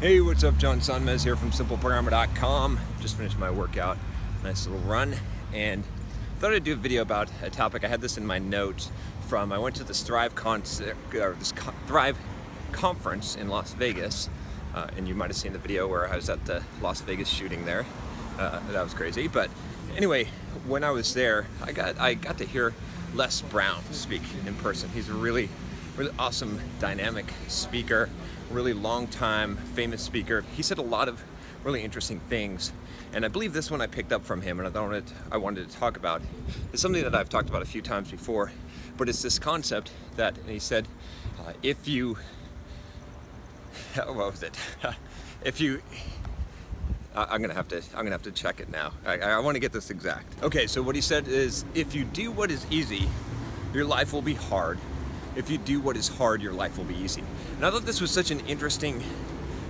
Hey, what's up? John Sonmez here from simpleprogrammer.com. Just finished my workout, nice little run, and thought I'd do a video about a topic. I had this in my notes from, I went to this Thrive conference in Las Vegas, and you might have seen the video where I was at the Las Vegas shooting there. That was crazy, but anyway, when I was there, I got to hear Les Brown speak in person. He's a really awesome, dynamic speaker, really long time famous speaker. He said a lot of really interesting things, and I believe this one I picked up from him, and I wanted to talk about. It's something that I've talked about a few times before, but it's this concept that, and he said, if you, what was it? If you, I'm gonna have to check it now. I want to get this exact. Okay, so what he said is, if you do what is easy, your life will be hard. If you do what is hard, your life will be easy. And I thought this was such an interesting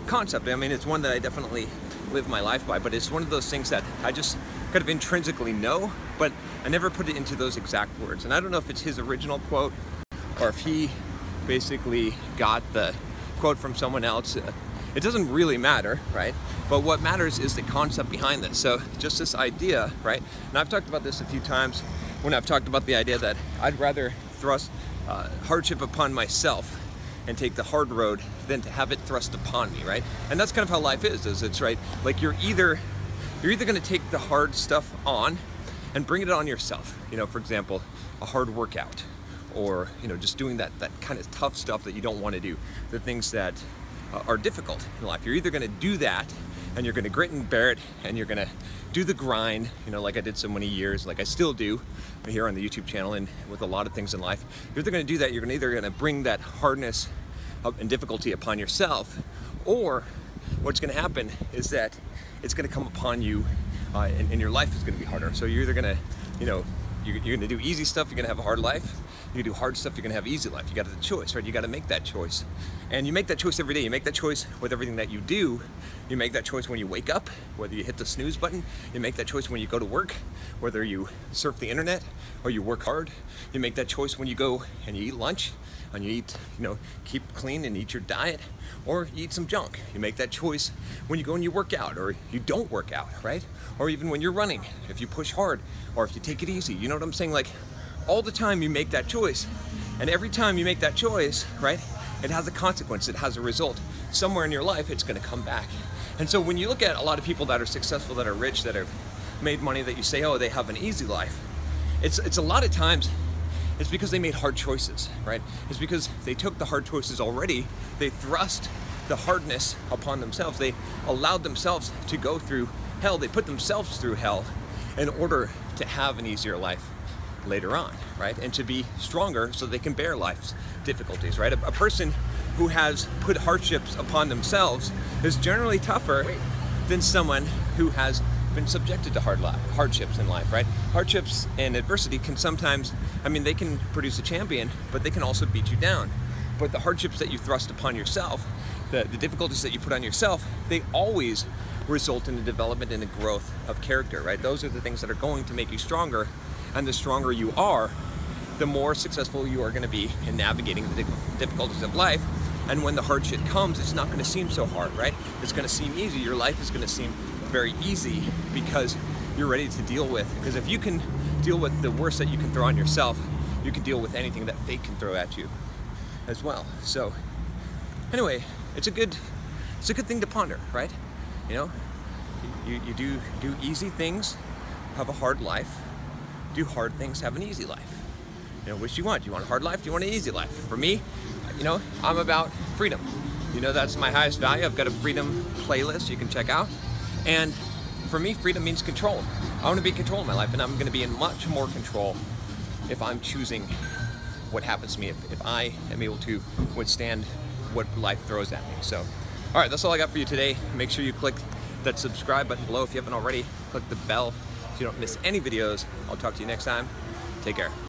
concept. I mean, it's one that I definitely live my life by, but it's one of those things that I just kind of intrinsically know, but I never put it into those exact words. And I don't know if it's his original quote or if he basically got the quote from someone else. It doesn't really matter, right? But what matters is the concept behind this. So just this idea, right? And I've talked about this a few times when I've talked about the idea that I'd rather thrust hardship upon myself and take the hard road than to have it thrust upon me, right? And that's kind of how life is it's right, like you're either going to take the hard stuff on and bring it on yourself, you know, for example, a hard workout, or, you know, just doing that kind of tough stuff that you don't want to do, the things that are difficult in life. You're either going to do that and you're going to grit and bear it, and you're going to do the grind, you know, like I did so many years, like I still do here on the YouTube channel and with a lot of things in life. You're either going to do that, you're either going to bring that hardness and difficulty upon yourself, or what's going to happen is that it's going to come upon you and your life is going to be harder. So you're either going to, you know, you're going to do easy stuff, you're going to have a hard life. You do hard stuff, you're gonna have easy life. You got the choice, right? You got to make that choice. And you make that choice every day. You make that choice with everything that you do. You make that choice when you wake up, whether you hit the snooze button. You make that choice when you go to work, whether you surf the internet or you work hard. You make that choice when you go and you eat lunch, and you eat, you know, keep clean and eat your diet, or you eat some junk. You make that choice when you go and you work out, or you don't work out, right? Or even when you're running, if you push hard, or if you take it easy. You know what I'm saying? Like, all the time you make that choice, and every time you make that choice, right, it has a consequence, it has a result. Somewhere in your life, it's gonna come back. And so when you look at a lot of people that are successful, that are rich, that have made money, that you say, oh, they have an easy life, it's a lot of times, it's because they made hard choices, right? It's because they took the hard choices already, they thrust the hardness upon themselves, they allowed themselves to go through hell, they put themselves through hell in order to have an easier life later on, right? And to be stronger so they can bear life's difficulties, right? A person who has put hardships upon themselves is generally tougher than someone who has been subjected to hardships in life, right? Hardships and adversity can sometimes, I mean, they can produce a champion, but they can also beat you down. But the hardships that you thrust upon yourself, the difficulties that you put on yourself, they always result in the development and the growth of character, right? Those are the things that are going to make you stronger. And the stronger you are, the more successful you are going to be in navigating the difficulties of life. And when the hard shit comes, it's not going to seem so hard, right? It's going to seem easy. Your life is going to seem very easy because you're ready to deal with. Because if you can deal with the worst that you can throw on yourself, you can deal with anything that fate can throw at you as well. So anyway, it's a good thing to ponder, right? You know, you do easy things, have a hard life. Do hard things, have an easy life. You know, which you want? Do you want a hard life? Do you want an easy life? For me, you know, I'm about freedom. You know, that's my highest value. I've got a freedom playlist you can check out. And for me, freedom means control. I want to be in control of my life, and I'm going to be in much more control if I'm choosing what happens to me, if I am able to withstand what life throws at me. So, all right, that's all I got for you today. Make sure you click that subscribe button below if you haven't already. Click the bell so you don't miss any videos. I'll talk to you next time. Take care.